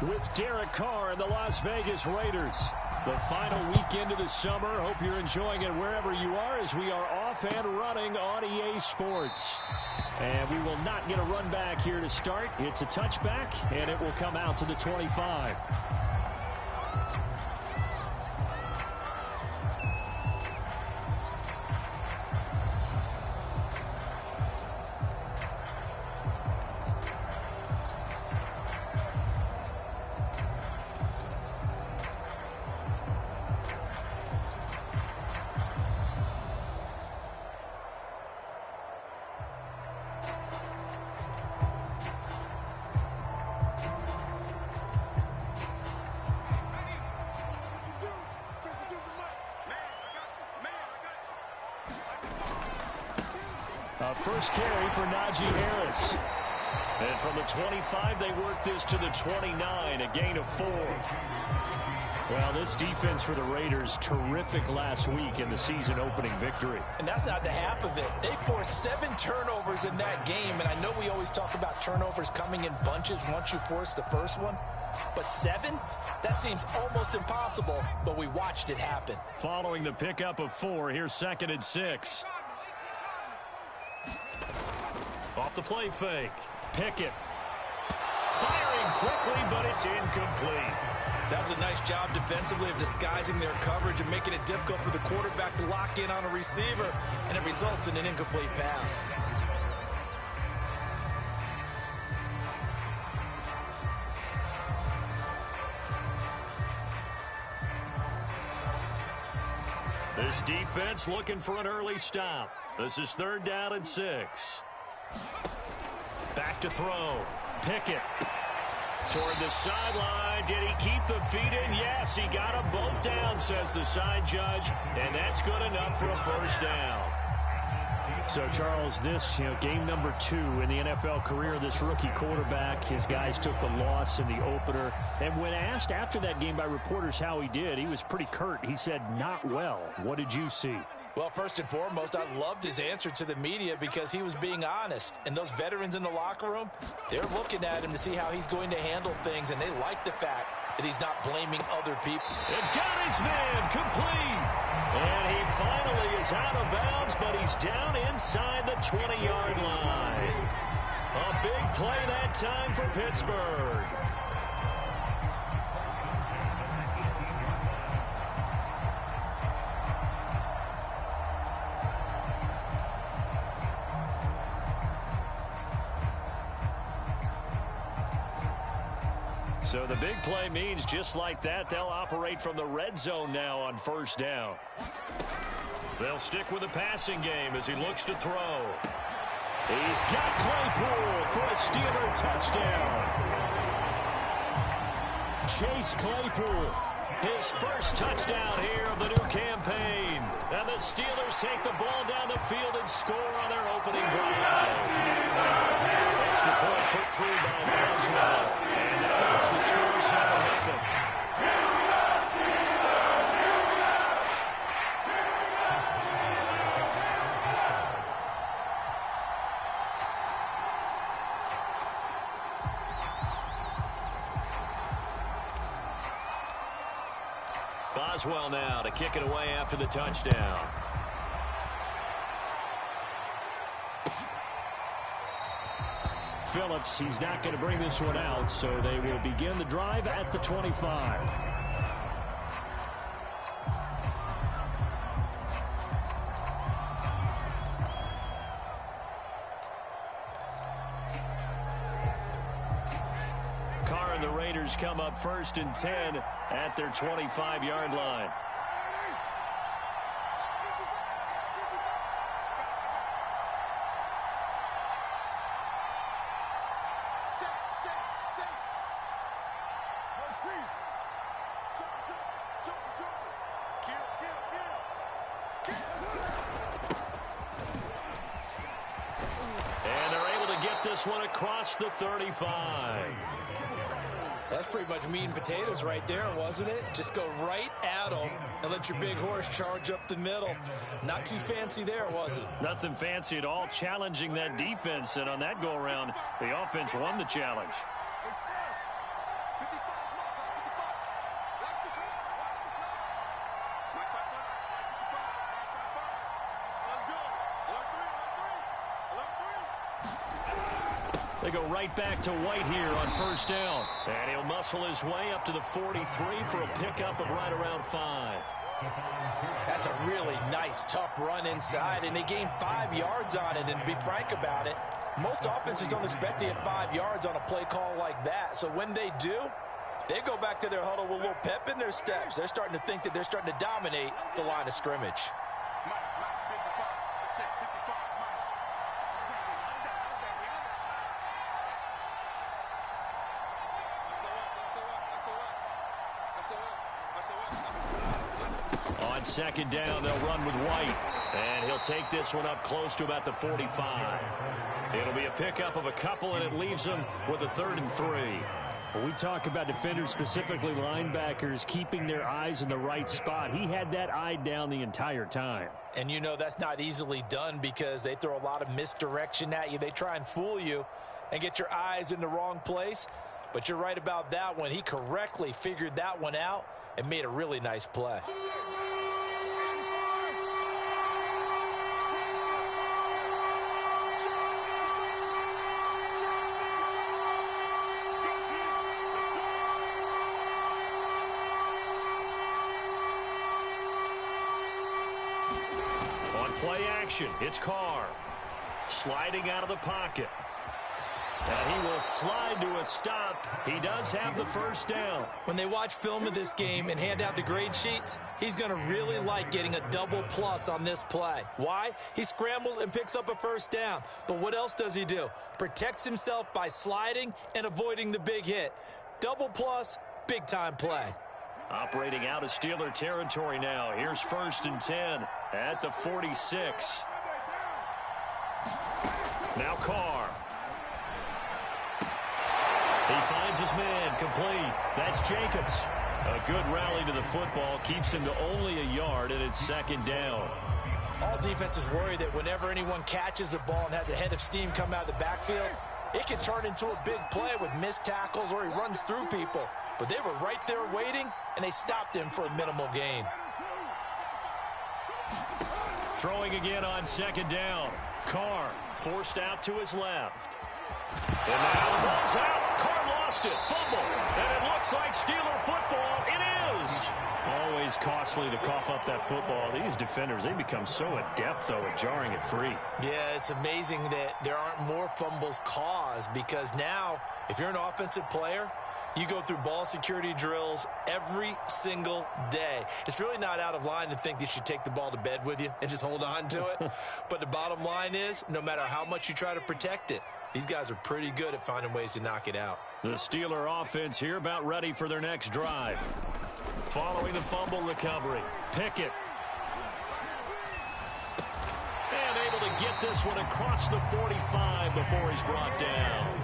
with Derek Carr and the Las Vegas Raiders. The final weekend of the summer. Hope you're enjoying it wherever you are as we are off and running on EA Sports. And we will not get a run back here to start. It's a touchback, and it will come out to the 25. First carry for Najee Harris. And from the 25, they work this to the 29, a gain of 4. Well, this defense for the Raiders, terrific last week in the season-opening victory. And that's not the half of it. They forced 7 turnovers in that game, and I know we always talk about turnovers coming in bunches once you force the first one. But 7? That seems almost impossible, but we watched it happen. Following the pickup of 4, here's 2nd and 6. Off the play fake. Pickett. Firing quickly, but it's incomplete. That was a nice job defensively of disguising their coverage and making it difficult for the quarterback to lock in on a receiver, and it results in an incomplete pass. This defense looking for an early stop. This is 3rd down and 6. Back to throw. Pickett. Toward the sideline. Did he keep the feet in? Yes, he got them both down, says the side judge. And that's good enough for a first down. So, Charles, this, game number 2 in the NFL career of this rookie quarterback. His guys took the loss in the opener. And when asked after that game by reporters how he did, he was pretty curt. He said, not well. What did you see? Well, first and foremost, I loved his answer to the media because he was being honest. And those veterans in the locker room, they're looking at him to see how he's going to handle things, and they like the fact that he's not blaming other people. It got his man complete. And he finally is out of bounds, but he's down inside the 20-yard line. A big play that time for Pittsburgh. So the big play means just like that, they'll operate from the red zone now on 1st down. They'll stick with the passing game as he looks to throw. He's got Claypool for a Steeler touchdown. Chase Claypool, his first touchdown here of the new campaign. And the Steelers take the ball down the field and score on their opening drive. Extra point put through by Boswell. It's the score, 7-0. Boswell now to kick it away after the touchdown. Phillips, he's not going to bring this one out, so they will begin the drive at the 25. Carr and the Raiders come up 1st and 10 at their 25-yard line. One across the 35. That's pretty much meat and potatoes right there, wasn't it? Just go right at them and let your big horse charge up the middle. Not too fancy there, was it? Nothing fancy at all, challenging that defense. And on that go-around, the offense won the challenge. 55. go right back to White here on first down. And he'll muscle his way up to the 43 for a pickup of right around 5. That's a really nice, tough run inside, and they gained 5 yards on it. And to be frank about it, most offenses don't expect to get 5 yards on a play call like that. So when they do, they go back to their huddle with a little pep in their steps. They're starting to think that they're starting to dominate the line of scrimmage. On second down, they'll run with White. And he'll take this one up close to about the 45. It'll be a pickup of a couple, and it leaves them with a 3rd and 3. When we talk about defenders, specifically linebackers, keeping their eyes in the right spot, he had that eye down the entire time. And you know that's not easily done because they throw a lot of misdirection at you. They try and fool you and get your eyes in the wrong place. But you're right about that one. He correctly figured that one out and made a really nice play. Play action. It's Carr. Sliding out of the pocket. And he will slide to a stop. He does have the first down. When they watch film of this game and hand out the grade sheets, he's going to really like getting a double plus on this play. Why? He scrambles and picks up a first down. But what else does he do? Protects himself by sliding and avoiding the big hit. Double plus, big time play. Operating out of Steeler territory now. Here's 1st and 10 at the 46. Now Carr. He finds his man complete. That's Jacobs. A good rally to the football keeps him to only a yard, and it's 2nd down. All defenses worry that whenever anyone catches the ball and has a head of steam come out of the backfield, it can turn into a big play with missed tackles or he runs through people. But they were right there waiting, and they stopped him for a minimal gain. Throwing again on 2nd down. Carr forced out to his left. And now the ball's out. Carr lost it. Fumble. And it looks like Steeler football. It is. Always costly to cough up that football. These defenders, they become so adept, though, at jarring it free. Yeah, it's amazing that there aren't more fumbles caused because now, if you're an offensive player, you go through ball security drills every single day. It's really not out of line to think that you should take the ball to bed with you and just hold on to it. But the bottom line is, no matter how much you try to protect it, these guys are pretty good at finding ways to knock it out. The Steeler offense here about ready for their next drive. Following the fumble recovery, Pickett. And able to get this one across the 45 before he's brought down.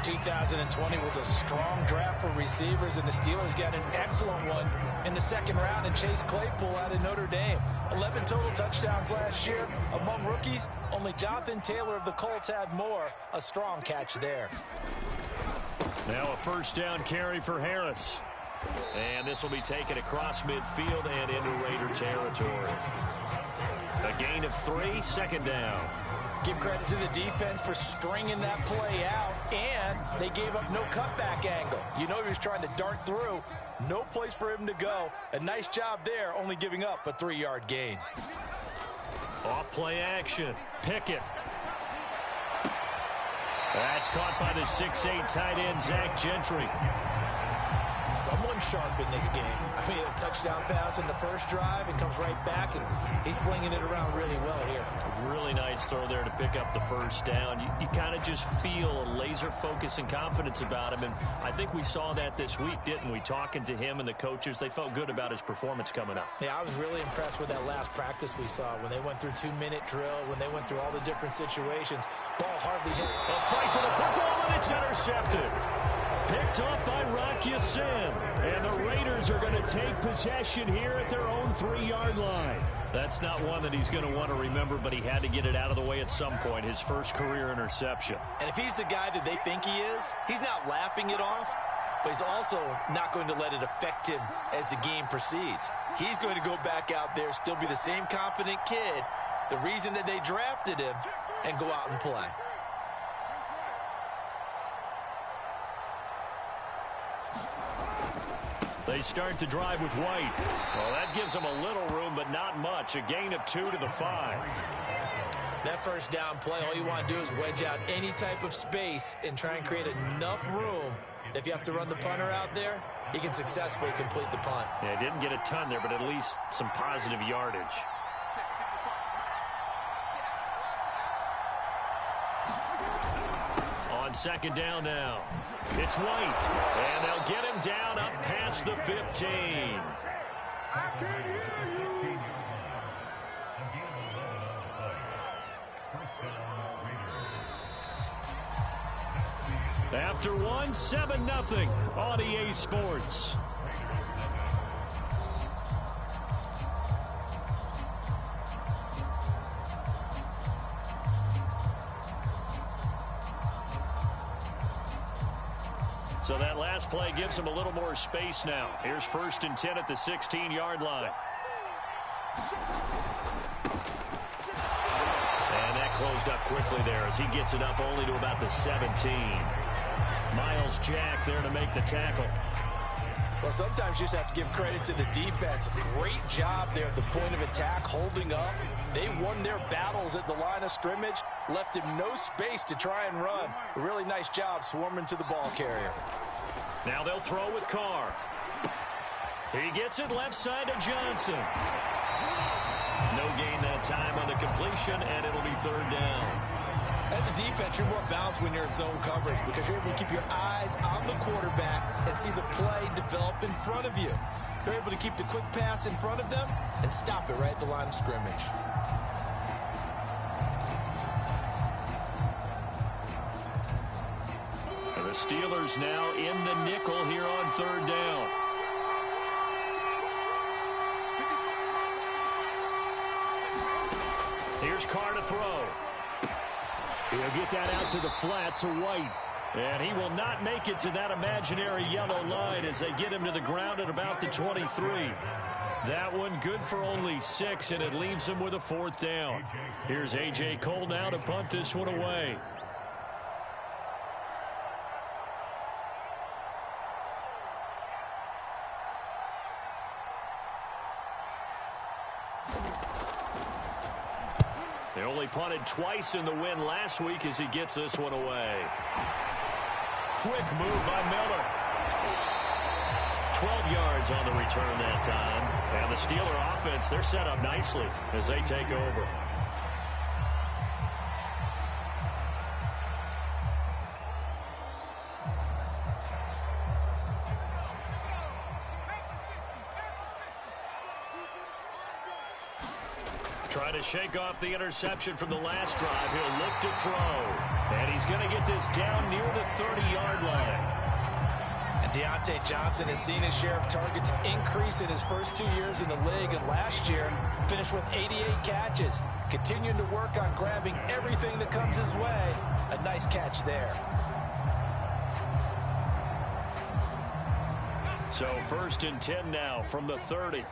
2020 was a strong draft for receivers, and the Steelers got an excellent one in the 2nd round, and Chase Claypool out of Notre Dame. 11 total touchdowns last year. Among rookies, only Jonathan Taylor of the Colts had more. A strong catch there. Now a 1st down carry for Harris. And this will be taken across midfield and into Raider territory. A gain of 3, 2nd down. Give credit to the defense for stringing that play out, and they gave up no cutback angle. You know he was trying to dart through. No place for him to go. A nice job there, only giving up a 3-yard gain. Off play action. Pickett. That's caught by the 6'8" tight end, Zach Gentry. Someone sharp in this game. I mean, a touchdown pass in the first drive and comes right back, and he's flinging it around really well here. Really nice throw there to pick up the 1st down. You kind of just feel a laser focus and confidence about him, and I think we saw that this week, didn't we? Talking to him and the coaches, they felt good about his performance coming up. Yeah, I was really impressed with that last practice we saw when they went through 2-minute drill, when they went through all the different situations. Ball hardly hit. A fight for the football, and it's intercepted. Picked up by Rock Ya-Sin. And the Raiders are going to take possession here at their own 3-yard line. That's not one that he's going to want to remember, but he had to get it out of the way at some point. His first career interception. And if he's the guy that they think he is, he's not laughing it off, but he's also not going to let it affect him as the game proceeds. He's going to go back out there, still be the same confident kid, the reason that they drafted him, and go out and play. They start the drive with White. Well, that gives them a little room, but not much. A gain of 2 to the 5. That first down play, all you want to do is wedge out any type of space and try and create enough room. If you have to run the punter out there, he can successfully complete the punt. Yeah, didn't get a ton there, but at least some positive yardage. On second down now, it's White, and they'll get him down up past the 15. After one, 7-0 on EA Sports. So that last play gives him a little more space now. Here's 1st and 10 at the 16-yard line. And that closed up quickly there as he gets it up only to about the 17. Miles Jack there to make the tackle. Well, sometimes you just have to give credit to the defense. Great job there at the point of attack, holding up. They won their battles at the line of scrimmage, left him no space to try and run. A really nice job swarming to the ball carrier. Now they'll throw with Carr. He gets it left side to Johnson. No gain that time on the completion, and it'll be 3rd down. As a defense, you're more balanced when you're in zone coverage because you're able to keep your eyes on the quarterback and see the play develop in front of you. You're able to keep the quick pass in front of them and stop it right at the line of scrimmage. The Steelers now in the nickel here on 3rd down. Here's Carr to throw. He'll get that out to the flat to White. And he will not make it to that imaginary yellow line as they get him to the ground at about the 23. That one good for only 6, and it leaves him with a 4th down. Here's A.J. Cole now to punt this one away. They only punted twice in the win last week as he gets this one away. Quick move by Miller. 12 yards on the return that time. And the Steeler offense, they're set up nicely as they take over. Trying to shake off the interception from the last drive. He'll look to throw. And he's going to get this down near the 30-yard line. And Deontay Johnson has seen his share of targets increase in his first 2 years in the league. And last year, finished with 88 catches. Continuing to work on grabbing everything that comes his way. A nice catch there. So 1st and 10 now from the 30.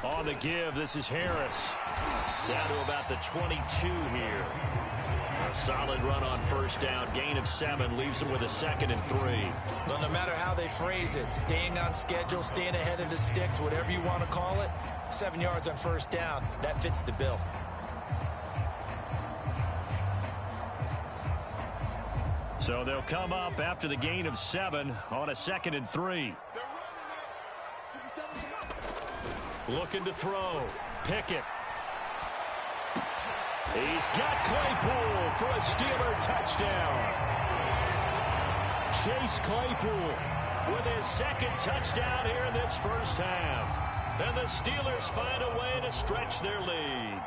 On the give, this is Harris. Down to about the 22 here. A solid run on 1st down. Gain of 7 leaves him with a 2nd and 3. Well, no matter how they phrase it, staying on schedule, staying ahead of the sticks, whatever you want to call it, 7 yards on 1st down. That fits the bill. So they'll come up after the gain of 7 on a 2nd and 3. Looking to throw. Pickett. He's got Claypool for a Steeler touchdown. Chase Claypool with his 2nd touchdown here in this first half. And the Steelers find a way to stretch their lead.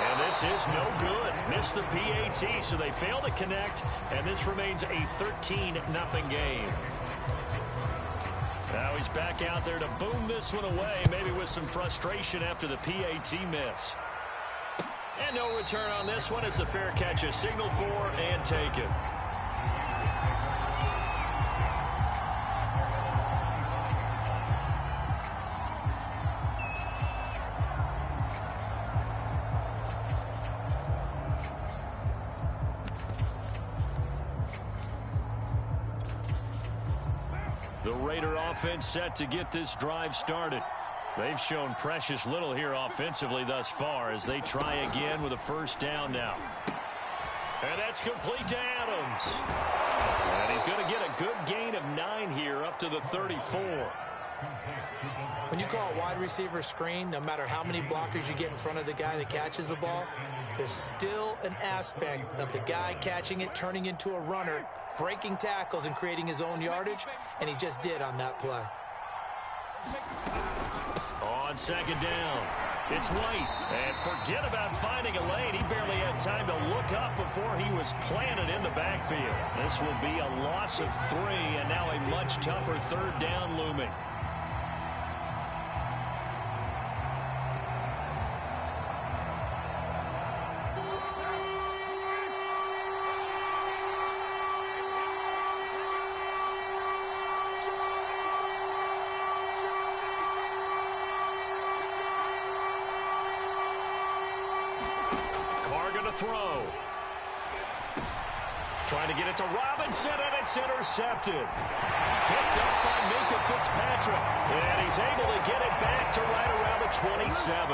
And this is no good. Missed the PAT, so they fail to connect, and this remains a 13-0 game. Now he's back out there to boom this one away, maybe with some frustration after the PAT miss. And no return on this one as the fair catch is signaled for and taken. The Raider offense set to get this drive started. They've shown precious little here offensively thus far as they try again with a first down now. And that's complete to Adams. And he's going to get a good gain of 9 here up to the 34. When you call a wide receiver screen, no matter how many blockers you get in front of the guy that catches the ball, there's still an aspect of the guy catching it, turning into a runner, breaking tackles and creating his own yardage, and he just did on that play. On second down, it's White. And forget about finding a lane. He barely had time to look up before he was planted in the backfield. This will be a loss of 3, and now a much tougher third down looming. Throw. Trying to get it to Robinson, and it's intercepted. Picked up by Minka Fitzpatrick. And he's able to get it back to right around the 27.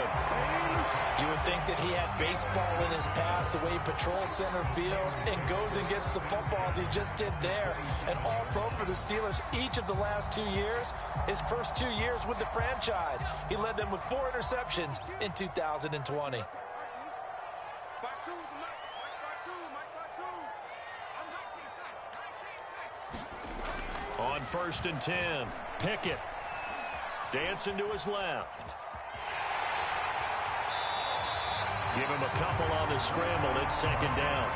You would think that he had baseball in his past, the way he patrols center field and goes and gets the football as he just did there. And all-pro for the Steelers each of the last 2 years. His first 2 years with the franchise, he led them with 4 interceptions in 2020. On 1st and 10, Pickett dancing to his left. Give him a couple on the scramble. It's second down.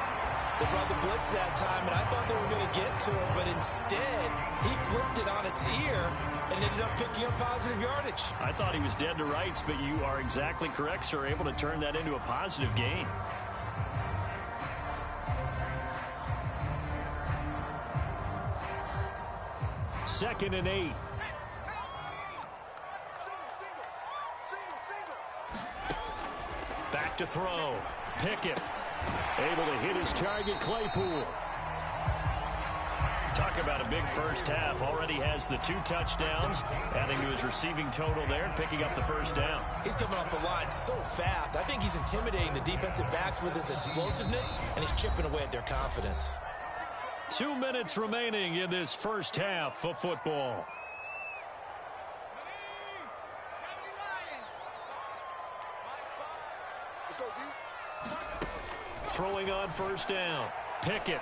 They brought the blitz that time, and I thought they were going to get to him, but instead, he flipped it on its ear and ended up picking up positive yardage. I thought he was dead to rights, but you are exactly correct, sir. Able to turn that into a positive gain. Second and 8. Back to throw. Pickett able to hit his target, Claypool. Talk about a big first half. Already has the 2 touchdowns, adding to his receiving total there and picking up the first down. He's coming off the line so fast. I think he's intimidating the defensive backs with his explosiveness, and he's chipping away at their confidence. 2 minutes remaining in this first half of football. Throwing on first down. Pickett.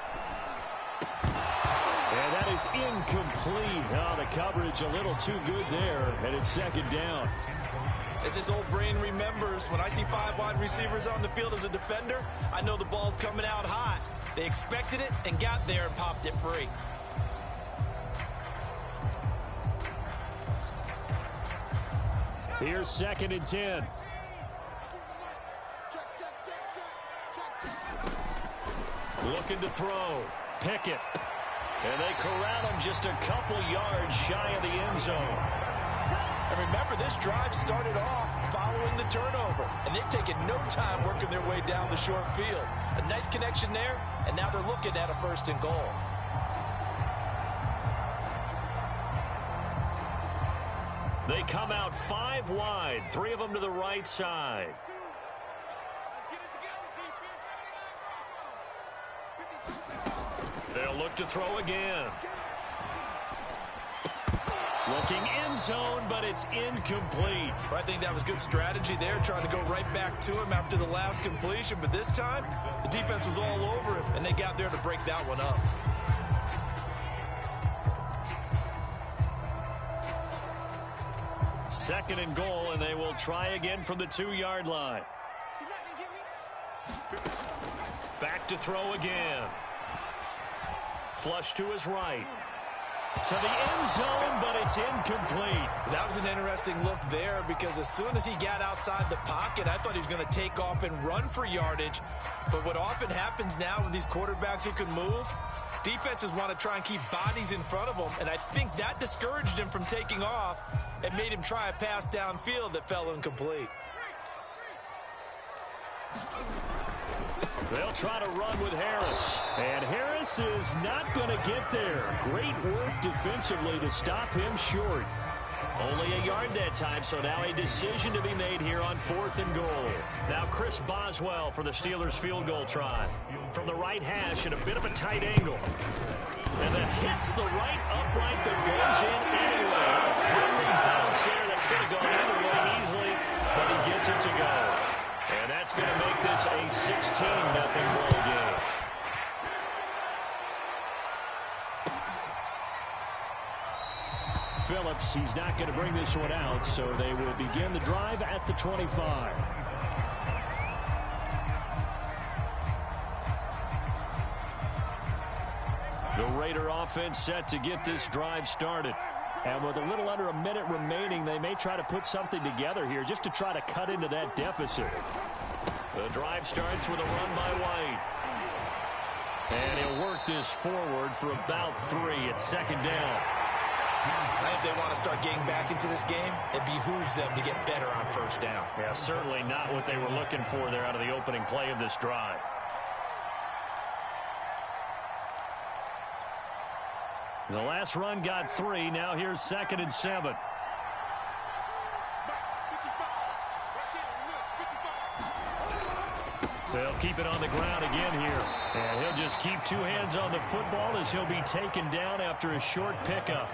And that is incomplete. Oh, the coverage a little too good there, and it's second down. As his old brain remembers, when I see 5 wide receivers on the field as a defender, I know the ball's coming out hot. They expected it and got there and popped it free. Here's second and 10. Looking to throw. Pickett. And they corral him just a couple yards shy of the end zone. And remember, this drive started off following the turnover, and they've taken no time working their way down the short field. A nice connection there, and now they're looking at a 1st and goal. They come out 5 wide, 3 of them to the right side. They'll look to throw again. Looking end zone, but it's incomplete. I think that was good strategy there, trying to go right back to him after the last completion. But this time, the defense was all over him, and they got there to break that one up. Second and goal, and they will try again from the 2-yard line. Back to throw again. Flush to his right. To the end zone, but it's incomplete. That was an interesting look there because as soon as he got outside the pocket, I thought he was going to take off and run for yardage. But what often happens now with these quarterbacks who can move, defenses want to try and keep bodies in front of them, and I think that discouraged him from taking off and made him try a pass downfield that fell incomplete. They'll try to run with Harris. And Harris is not going to get there. Great work defensively to stop him short. Only a yard that time, so now a decision to be made here on 4th and goal. Now Chris Boswell for the Steelers field goal try. From the right hash at a bit of a tight angle. And that hits the right upright but goes in anyway. A friendly bounce there that could have gone either way easily, but he gets it to go. And that's going to make this a 16-0 ball game. Phillips, he's not going to bring this one out, so they will begin the drive at the 25. The Raider offense set to get this drive started. And with a little under a minute remaining, they may try to put something together here just to try to cut into that deficit. The drive starts with a run by White. And he'll work this forward for about 3 at 2nd down. If they want to start getting back into this game, it behooves them to get better on 1st down. Yeah, certainly not what they were looking for there out of the opening play of this drive. The last run got 3. Now here's 2nd and 7. They'll keep it on the ground again here. And he'll just keep 2 hands on the football as he'll be taken down after a short pickup.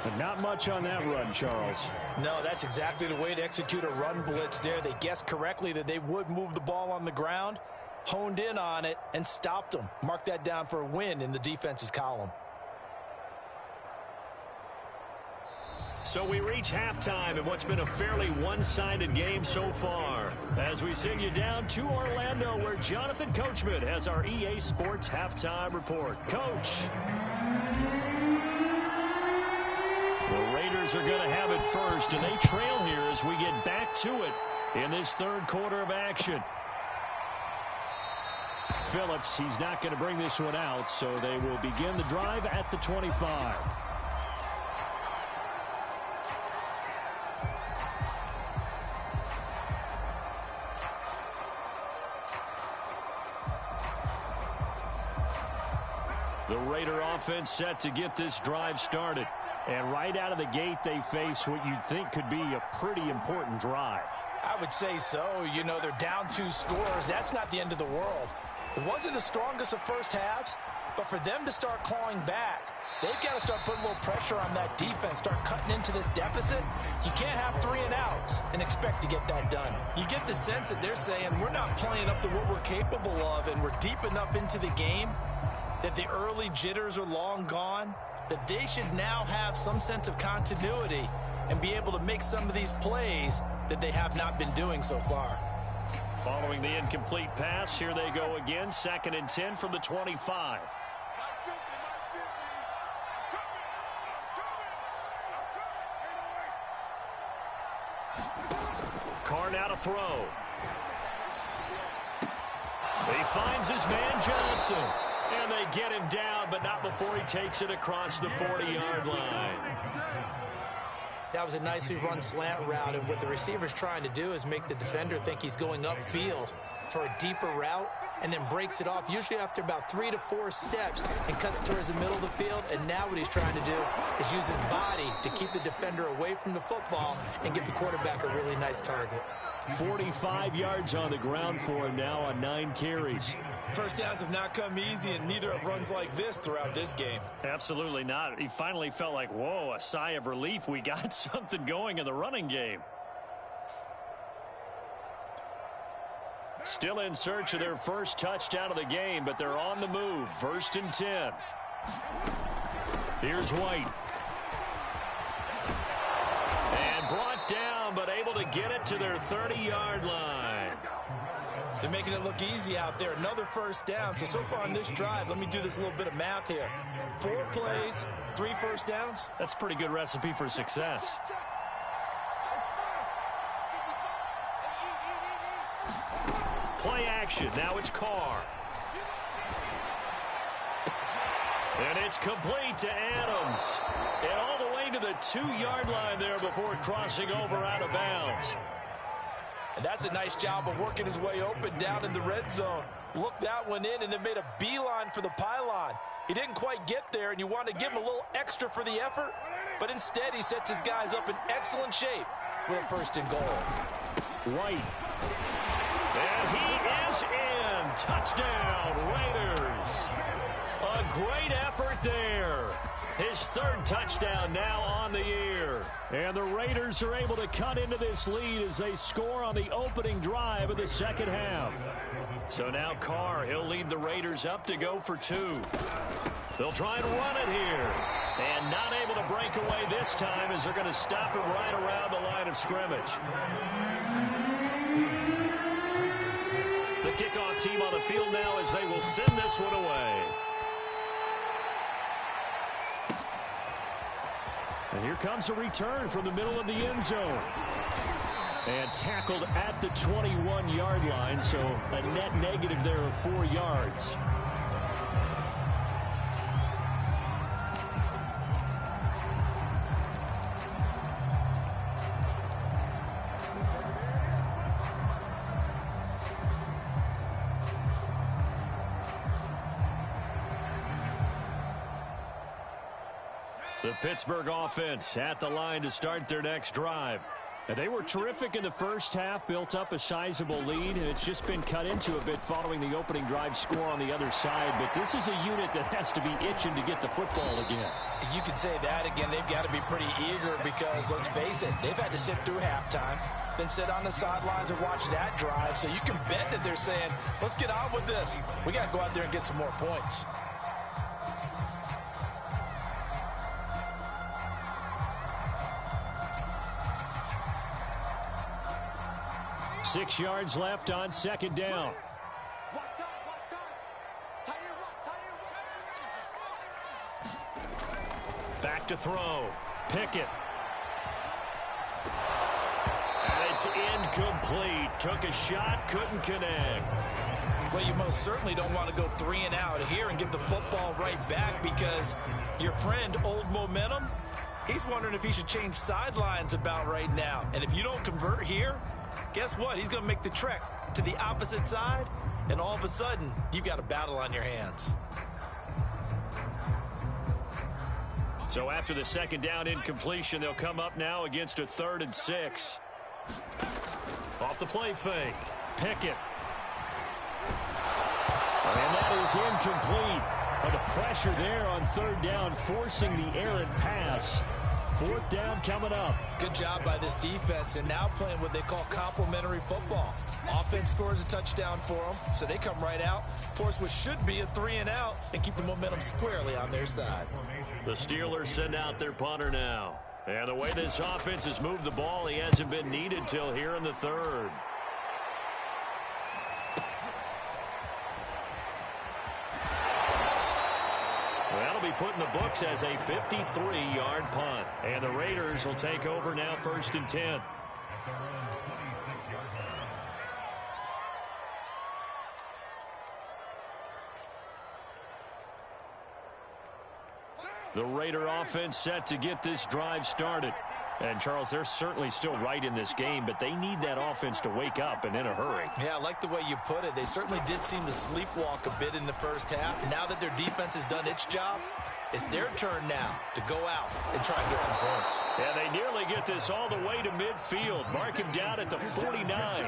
But not much on that run, Charles. No, that's exactly the way to execute a run blitz there. They guessed correctly that they would move the ball on the ground, honed in on it, and stopped them. Mark that down for a win in the defense's column. So we reach halftime in what's been a fairly one-sided game so far. As we send you down to Orlando, where Jonathan Coachman has our EA Sports halftime report. Coach. The Raiders are going to have it first, and they trail here as we get back to it in this 3rd quarter of action. Phillips, he's not going to bring this one out, so they will begin the drive at the 25. The Raider offense set to get this drive started. And right out of the gate, they face what you'd think could be a pretty important drive. I would say so. You know, they're down 2 scores. That's not the end of the world. It wasn't the strongest of first halves, but for them to start clawing back, they've got to start putting a little pressure on that defense, start cutting into this deficit. You can't have 3 and outs and expect to get that done. You get the sense that they're saying we're not playing up to what we're capable of, and we're deep enough into the game that the early jitters are long gone, that they should now have some sense of continuity and be able to make some of these plays that they have not been doing so far. Following the incomplete pass, here they go again, 2nd and 10 from the 25. Carr now to throw. He finds his man Johnson. And they get him down, but not before he takes it across the 40-yard line. That was a nicely run slant route, and what the receiver's trying to do is make the defender think he's going upfield for a deeper route, and then breaks it off, usually after about 3 to 4 steps, and cuts towards the middle of the field. And now what he's trying to do is use his body to keep the defender away from the football and give the quarterback a really nice target. 45 yards on the ground for him now on 9 carries. First downs have not come easy, and neither have runs like this throughout this game. Absolutely not. He finally felt like, whoa, a sigh of relief. We got something going in the running game. Still in search of their first touchdown of the game, but they're on the move. 1st and 10. Here's White. And brought down, but able to get it to their 30-yard line. They're making it look easy out there. Another first down. So far on this drive, let me do this little bit of math here. 4 plays, 3 first downs. That's a pretty good recipe for success. Play action. Now it's Carr. And it's complete to Adams. And all the way to the 2-yard line there before crossing over out of bounds. And that's a nice job of working his way open down in the red zone. Looked that one in and then made a beeline for the pylon. He didn't quite get there, and you want to give him a little extra for the effort, but instead he sets his guys up in excellent shape with a 1st and goal. White. And he is in. Touchdown, Raiders. A great effort there. His 3rd touchdown now on the year. And the Raiders are able to cut into this lead as they score on the opening drive of the second half. So now Carr, he'll lead the Raiders up to go for 2. They'll try and run it here. And not able to break away this time as they're going to stop him right around the line of scrimmage. The kickoff team on the field now as they will send this one away. And here comes a return from the middle of the end zone. And tackled at the 21-yard line, so a net negative there of 4 yards. The Pittsburgh offense at the line to start their next drive. And they were terrific in the first half, built up a sizable lead, and it's just been cut into a bit following the opening drive score on the other side. But this is a unit that has to be itching to get the football again. You can say that again. They've got to be pretty eager because, let's face it, they've had to sit through halftime, then sit on the sidelines and watch that drive. So you can bet that they're saying, let's get on with this. We got to go out there and get some more points. Six yards left on 2nd down. Back to throw. Pickett. And it's incomplete. Took a shot, couldn't connect. Well, you most certainly don't want to go 3 and out here and give the football right back because your friend, Old Momentum, he's wondering if he should change sidelines about right now. And if you don't convert here, guess what? He's going to make the trek to the opposite side, and all of a sudden, you've got a battle on your hands. So after the 2nd down incompletion, they'll come up now against a 3rd and 6. Off the play fake. Pickett. And that is incomplete. But the pressure there on 3rd down, forcing the errant pass. 4th down coming up. Good job by this defense, and now playing what they call complementary football. Offense scores a touchdown for them, so they come right out, force what should be a 3 and out, and keep the momentum squarely on their side. The Steelers send out their punter now. And the way this offense has moved the ball, he hasn't been needed till here in the 3rd. That'll be put in the books as a 53-yard punt. And the Raiders will take over now 1st and 10. The Raider offense set to get this drive started. And, Charles, they're certainly still right in this game, but they need that offense to wake up and in a hurry. Yeah, I like the way you put it. They certainly did seem to sleepwalk a bit in the first half. Now that their defense has done its job, it's their turn now to go out and try and get some points. Yeah, they nearly get this all the way to midfield. Mark him down at the 49.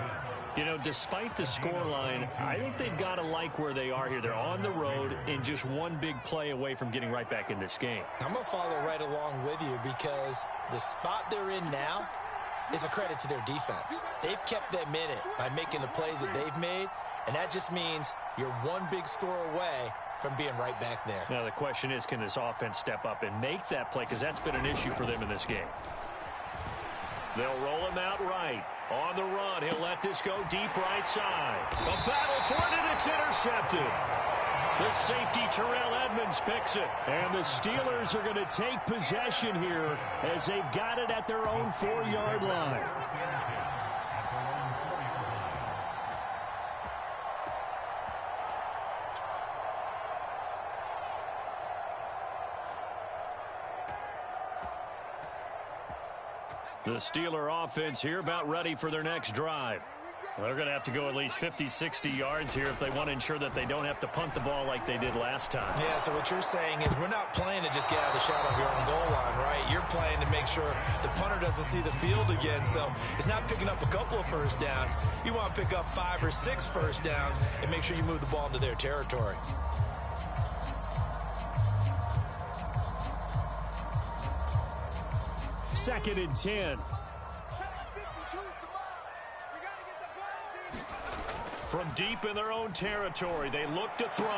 You know, despite the scoreline, I think they've got to like where they are here. They're on the road and just one big play away from getting right back in this game. I'm going to follow right along with you because the spot they're in now is a credit to their defense. They've kept them in it by making the plays that they've made, and that just means you're one big score away from being right back there. Now, the question is, can this offense step up and make that play? Because that's been an issue for them in this game. They'll roll him out right. On the run, he'll let this go deep right side. A battle for it, and it's intercepted. The safety, Terrell Edmonds, picks it. And the Steelers are going to take possession here as they've got it at their own 4-yard line. The Steeler offense here about ready for their next drive. Well, they're going to have to go at least 50, 60 yards here if they want to ensure that they don't have to punt the ball like they did last time. Yeah, so what you're saying is we're not playing to just get out of the shadow of your own goal line, right? You're playing to make sure the punter doesn't see the field again. So it's not picking up a couple of first downs. You want to pick up 5 or 6 first downs and make sure you move the ball into their territory. Second and 10. From deep in their own territory, they look to throw.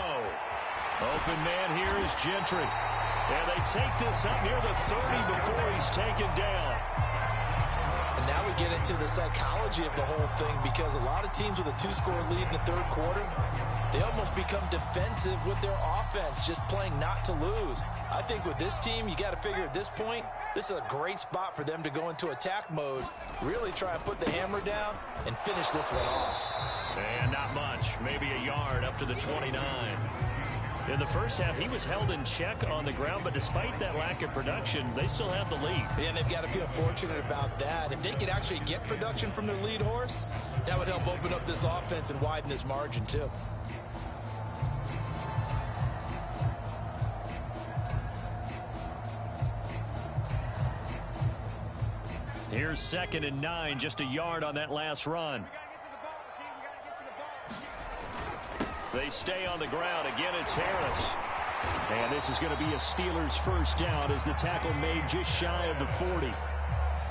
Open man here is Gentry. And they take this up near the 30 before he's taken down. And now we get into the psychology of the whole thing, because a lot of teams with a 2-score lead in the third quarter, they almost become defensive with their offense, just playing not to lose. I think with this team, you got to figure at this point, this is a great spot for them to go into attack mode, really try and put the hammer down and finish this one off. And not much, maybe a yard up to the 29. In the first half, he was held in check on the ground, but despite that lack of production, they still have the lead. Yeah, and they've got to feel fortunate about that. If they could actually get production from their lead horse, that would help open up this offense and widen this margin too. Here's 2nd and 9, just a yard on that last run. They stay on the ground. Again, it's Harris. And this is going to be a Steelers first down as the tackle made just shy of the 40.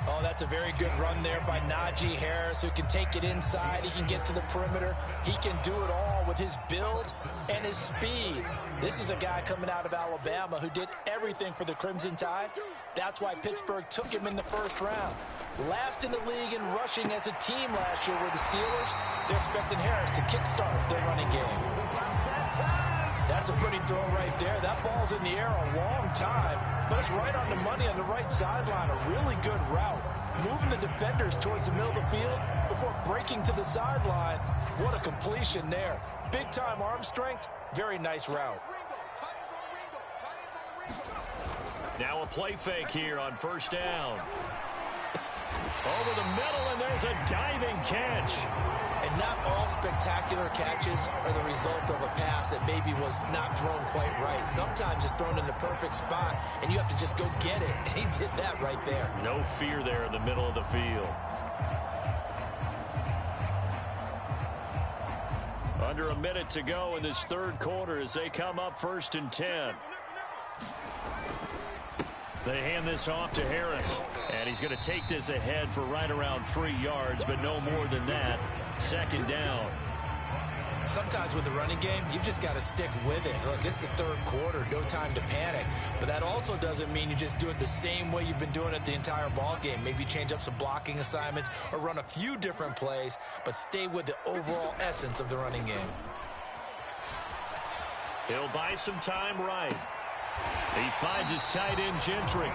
Oh, that's a very good run there by Najee Harris, who can take it inside. He can get to the perimeter. He can do it all with his build and his speed. This is a guy coming out of Alabama who did everything for the Crimson Tide. That's why Pittsburgh took him in the first round. Last in the league in rushing as a team last year were the Steelers. They're expecting Harris to kickstart their running game. That's a pretty throw right there. That ball's in the air a long time, but it's right on the money on the right sideline. A really good route. Moving the defenders towards the middle of the field before breaking to the sideline. What a completion there. Big-time arm strength. Very nice route. Now a play fake here on first down. Over the middle, and there's a diving catch. And not all spectacular catches are the result of a pass that maybe was not thrown quite right. Sometimes it's thrown in the perfect spot, and you have to just go get it. And he did that right there. No fear there in the middle of the field. Under a minute to go in this third quarter as they come up 1st and 10. They hand this off to Harris, and he's going to take this ahead for right around 3 yards, but no more than that. 2nd down. Sometimes with the running game, you've just got to stick with it. Look, it's the third quarter, no time to panic. But that also doesn't mean you just do it the same way you've been doing it the entire ball game. Maybe change up some blocking assignments or run a few different plays, but stay with the overall essence of the running game. He'll buy some time right. He finds his tight end, Gentry.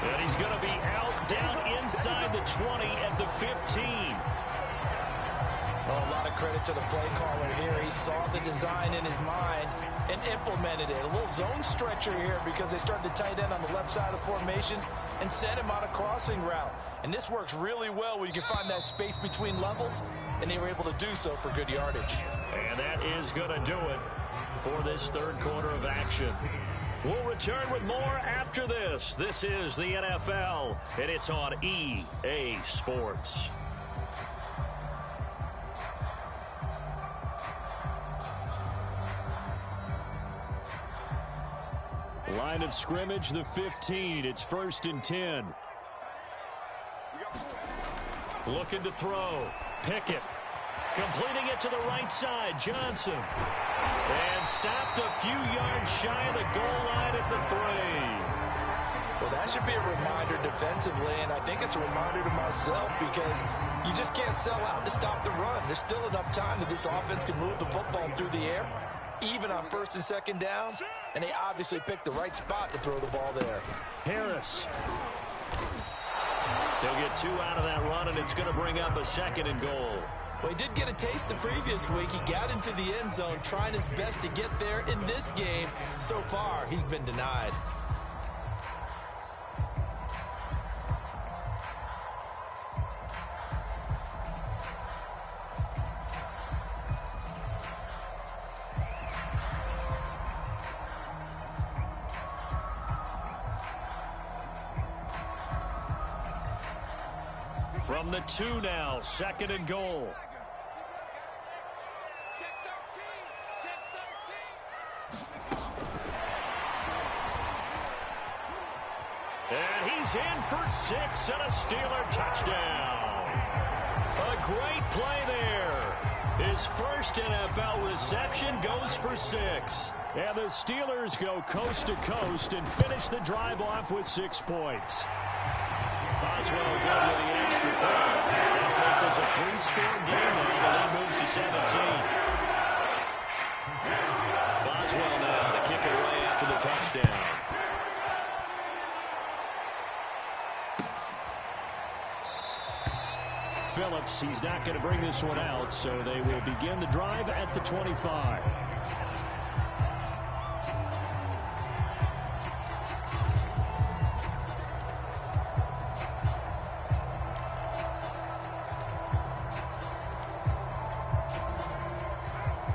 And he's going to be out down inside the 20 at the 15. Well, a lot of credit to the play caller here. He saw the design in his mind and implemented it. A little zone stretcher here because they started the tight end on the left side of the formation and sent him on a crossing route. And this works really well when you can find that space between levels, and they were able to do so for good yardage. And that is going to do it for this third quarter of action. We'll return with more after this. This is the NFL, and it's on EA Sports. Line of scrimmage, the 15. It's 1st and 10. Looking to throw. Pickett. Completing it to the right side. Johnson. And stopped a few yards shy of the goal line at the 3. Well, that should be a reminder defensively, and I think it's a reminder to myself because you just can't sell out to stop the run. There's still enough time that this offense can move the football through the air, even on 1st and 2nd downs, and they obviously picked the right spot to throw the ball there. Harris. They'll get 2 out of that run, and it's going to bring up a 2nd and goal. Well, he did get a taste the previous week. He got into the end zone, trying his best to get there in this game. So far, he's been denied. From the 2 now, 2nd and goal. And he's in for 6 and a Steeler touchdown. A great play there. His first NFL reception goes for 6. And the Steelers go coast to coast and finish the drive off with 6 points. Boswell good with the extra point. That'll make this a 3-score game now. The lead moves to 17. Boswell now to kick it away after the touchdown. Phillips, he's not going to bring this one out, so they will begin the drive at the 25.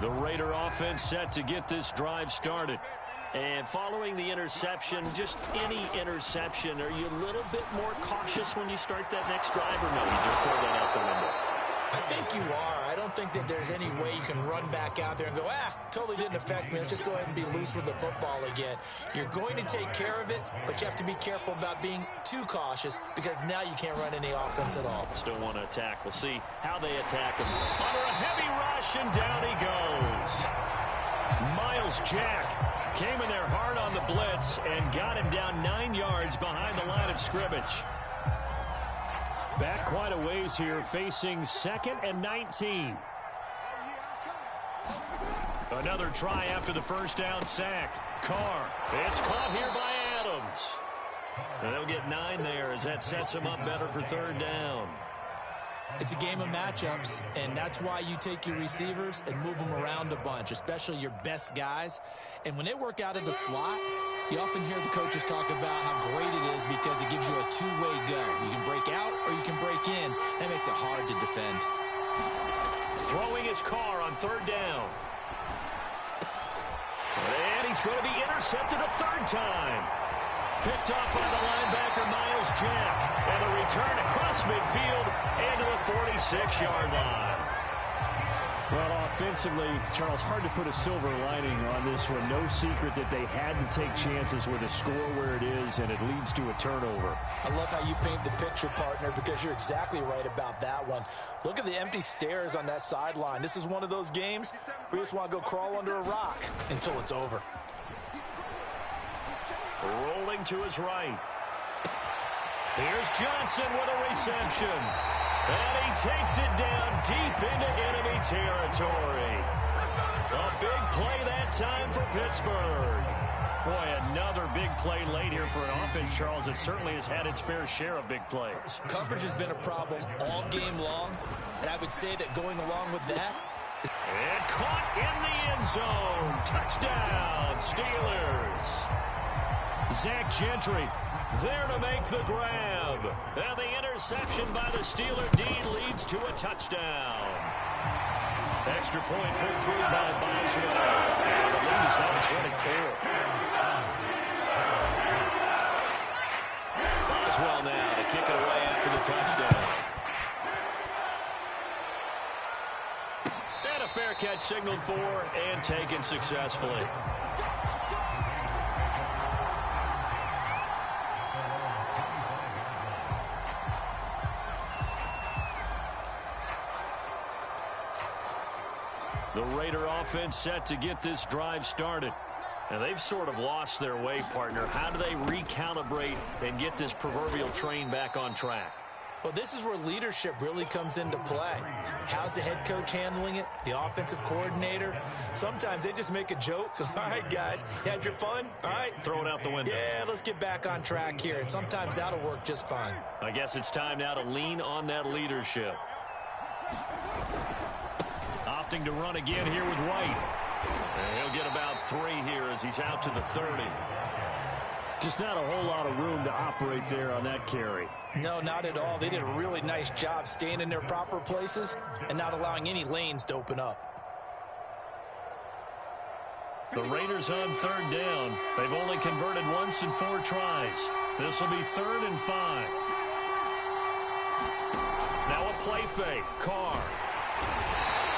The Raider offense set to get this drive started. And following the interception, just any interception, are you a little bit more cautious when you start that next drive, or no, you just throw that out the window? I think you are. I don't think that there's any way you can run back out there and go, totally didn't affect me. Let's just go ahead and be loose with the football again. You're going to take care of it, but you have to be careful about being too cautious because now you can't run any offense at all. Still want to attack. We'll see how they attack him. Under a heavy rush, and down he goes. Miles Jack came in there hard on the blitz and got him down 9 yards behind the line of scrimmage. Back quite a ways here, facing 2nd and 19. Another try after the first down sack. Carr, it's caught here by Adams. And they'll get 9 there as that sets them up better for 3rd down. It's a game of matchups, and that's why you take your receivers and move them around a bunch, especially your best guys. And when they work out of the slot, you often hear the coaches talk about how great it is because it gives you a two-way go. You can break out or you can break in. That makes it hard to defend. Throwing his Carr on 3rd down. And he's going to be intercepted a 3rd time. Picked off by the linebacker, Miles Jack. And a return across midfield into the 46-yard line. Well, offensively, Charles, hard to put a silver lining on this one. No secret that they had to take chances with a score where it is, and it leads to a turnover. I love how you paint the picture, partner, because you're exactly right about that one. Look at the empty stairs on that sideline. This is one of those games where you just want to go crawl under a rock until it's over. Rolling to his right. Here's Johnson with a reception. And he takes it down deep into enemy territory. A big play that time for Pittsburgh. Boy, another big play late here for an offense, Charles, that certainly has had its fair share of big plays. Coverage has been a problem all game long, and I would say that going along with that. And caught in the end zone. Touchdown, Steelers. Zach Gentry there to make the grab. And the interception by the Steeler D leads to a touchdown. Extra point put through by Boswell. And the lead is now 24. Boswell now to kick it away after the touchdown. And a fair catch signaled for and taken successfully. The Raider offense set to get this drive started. And they've sort of lost their way, partner. How do they recalibrate and get this proverbial train back on track? Well, this is where leadership really comes into play. How's the head coach handling it? The offensive coordinator? Sometimes they just make a joke. All right, guys, you had your fun? All right. Throw it out the window. Yeah, let's get back on track here. And sometimes that'll work just fine. I guess it's time now to lean on that leadership. Opting to run again here with White. And he'll get about 3 here as he's out to the 30. Just not a whole lot of room to operate there on that carry. No, not at all. They did a really nice job staying in their proper places and not allowing any lanes to open up. The Raiders on 3rd down. They've only converted once in 4 tries. This will be 3rd and 5. play fake. Carr.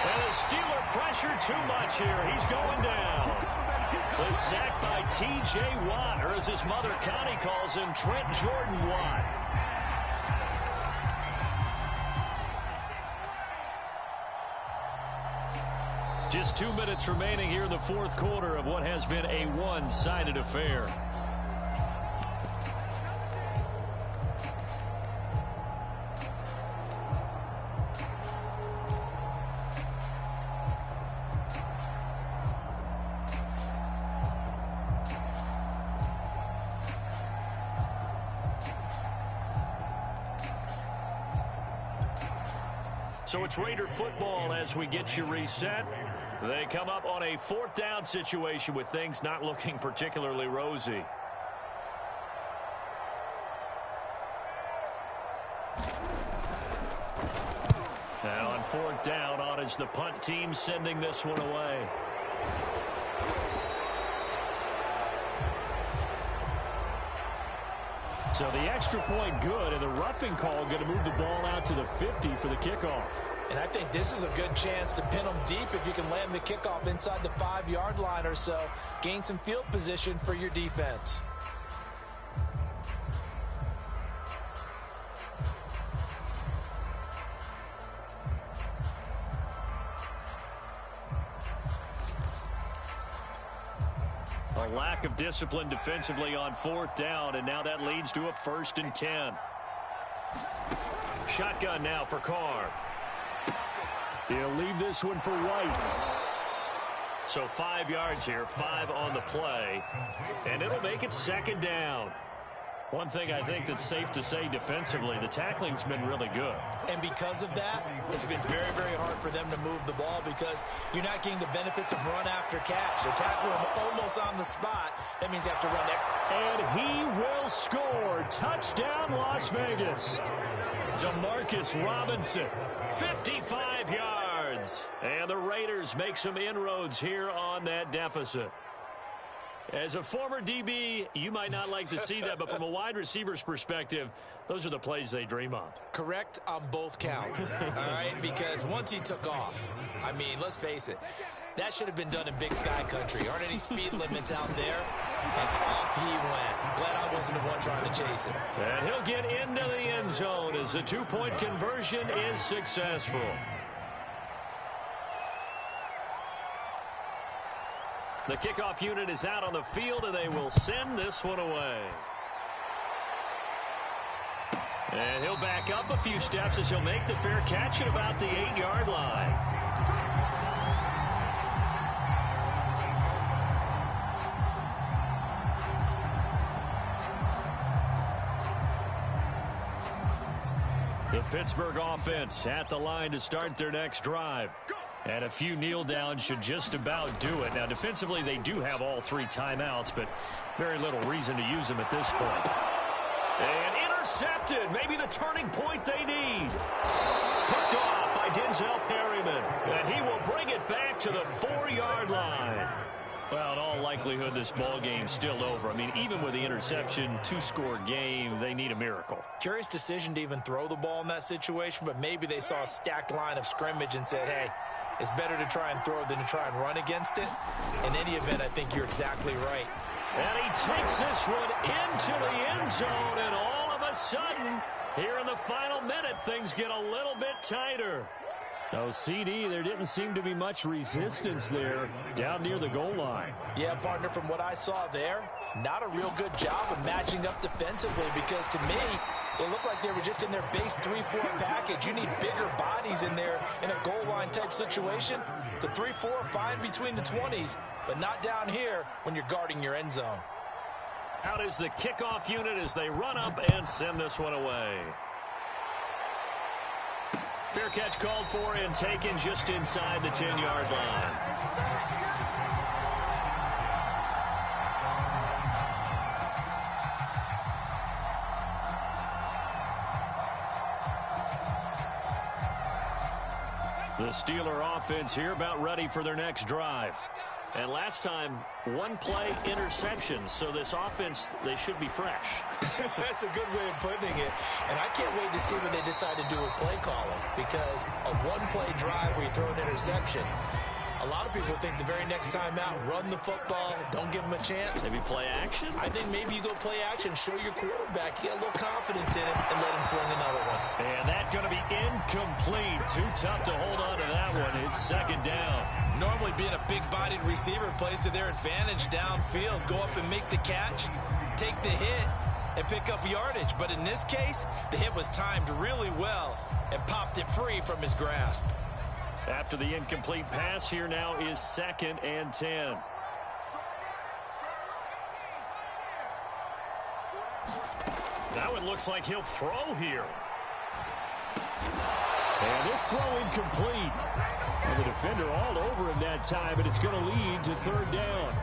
And the Steeler pressure too much here. He's going down. The sack by T.J. Watt, or as his mother Connie calls him, Trent Jordan Watt. Just 2 minutes remaining here in the fourth quarter of what has been a one-sided affair. So it's Raider football as we get you reset. They come up on a fourth down situation with things not looking particularly rosy. Now on fourth down, on is the punt team sending this one away. So the extra point good, and the roughing call going to move the ball out to the 50 for the kickoff. And I think this is a good chance to pin them deep if you can land the kickoff inside the 5-yard line or so. Gain some field position for your defense. A lack of discipline defensively on fourth down, and now that leads to a 1st and 10. Shotgun now for Carr. He'll leave this one for White. So 5 yards here, 5 on the play, and it'll make it 2nd down. One thing I think that's safe to say defensively, the tackling's been really good. And because of that, it's been very, very hard for them to move the ball because you're not getting the benefits of run after catch. They're tackling them almost on the spot. That means you have to run it. And he will score. Touchdown, Las Vegas. Demarcus Robinson, 55 yards. And the Raiders make some inroads here on that deficit. As a former DB, you might not like to see that, but from a wide receiver's perspective, those are the plays they dream of. Correct on both counts, all right? Because once he took off, I mean, let's face it, that should have been done in Big Sky country. Aren't any speed limits out there? And off he went. Glad I wasn't the one trying to chase him. And he'll get into the end zone as the two-point conversion is successful. The kickoff unit is out on the field, and they will send this one away. And he'll back up a few steps as he'll make the fair catch at about the 8-yard line. The Pittsburgh offense at the line to start their next drive. And a few kneel downs should just about do it. Now, defensively, they do have all 3 timeouts, but very little reason to use them at this point. And intercepted. Maybe the turning point they need. Picked off by Denzel Perryman. And he will bring it back to the 4-yard line. Well, in all likelihood, this ball game's still over. I mean, even with the interception, 2-score game, they need a miracle. Curious decision to even throw the ball in that situation, but maybe they saw a stacked line of scrimmage and said, hey, it's better to try and throw than to try and run against it. In any event, I think you're exactly right. And he takes this one into the end zone, and all of a sudden, here in the final minute, things get a little bit tighter. No, CD, there didn't seem to be much resistance there down near the goal line. Yeah, partner, from what I saw there, not a real good job of matching up defensively because to me, it looked like they were just in their base 3-4 package. You need bigger bodies in there in a goal line type situation. The 3-4 fine between the 20s, but not down here when you're guarding your end zone. Out is the kickoff unit as they run up and send this one away. Fair catch called for and taken just inside the 10-yard line. The Steeler offense here about ready for their next drive. And last time, one play interception. So this offense, they should be fresh. That's a good way of putting it. And I can't wait to see what they decide to do with play calling. Because a one-play drive where you throw an interception, a lot of people think the very next time out, run the football, don't give them a chance. Maybe play action? I think maybe you go play action, show your quarterback, get a little confidence in him, and let him fling another one. And that's going to be incomplete. Too tough to hold on to that one. It's second down. Normally being a big-bodied receiver plays to their advantage downfield. Go up and make the catch, take the hit, and pick up yardage. But in this case, the hit was timed really well and popped it free from his grasp. After the incomplete pass, here now is 2nd and 10. Now it looks like he'll throw here. And this throw incomplete. And the defender all over him that time, and it's going to lead to 3rd down.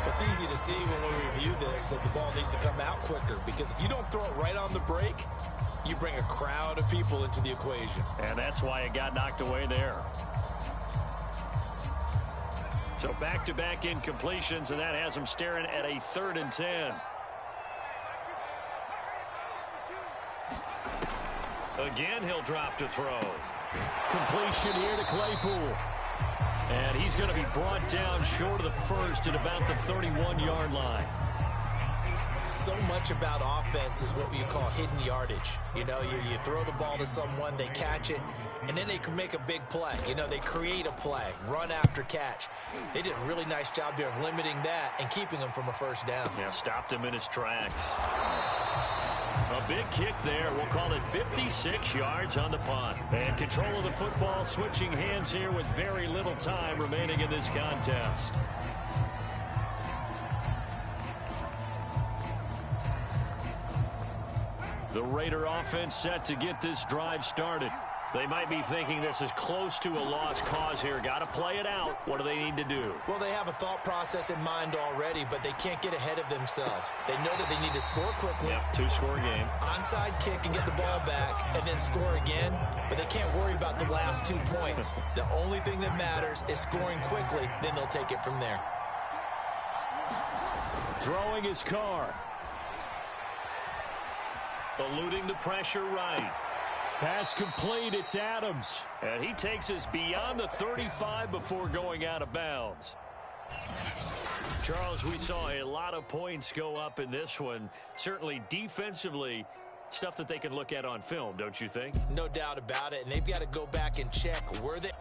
It's easy to see when we review this that the ball needs to come out quicker, because if you don't throw it right on the break, you bring a crowd of people into the equation. And that's why it got knocked away there. So back-to-back incompletions, and that has him staring at a 3rd and 10. Again, he'll drop to throw. Completion here to Claypool. And he's going to be brought down short of the first at about the 31-yard line. So much about offense is what you call hidden yardage. You know, you throw the ball to someone, they catch it, and then they can make a big play. You know, they create a play, run after catch. They did a really nice job there of limiting that and keeping him from a first down. Yeah, stopped him in his tracks. A big kick there. We'll call it 56 yards on the punt. And control of the football switching hands here with very little time remaining in this contest. The Raider offense set to get this drive started. They might be thinking this is close to a lost cause here. Got to play it out. What do they need to do? Well, they have a thought process in mind already, but they can't get ahead of themselves. They know that they need to score quickly. Yep, 2-score game. Onside kick and get the ball back and then score again, but they can't worry about the last 2 points. The only thing that matters is scoring quickly, then they'll take it from there. Throwing his car. Eluding the pressure right. Pass complete, it's Adams. And he takes us beyond the 35 before going out of bounds. Charles, we saw a lot of points go up in this one. Certainly defensively, stuff that they can look at on film, don't you think? No doubt about it, and they've got to go back and check where they...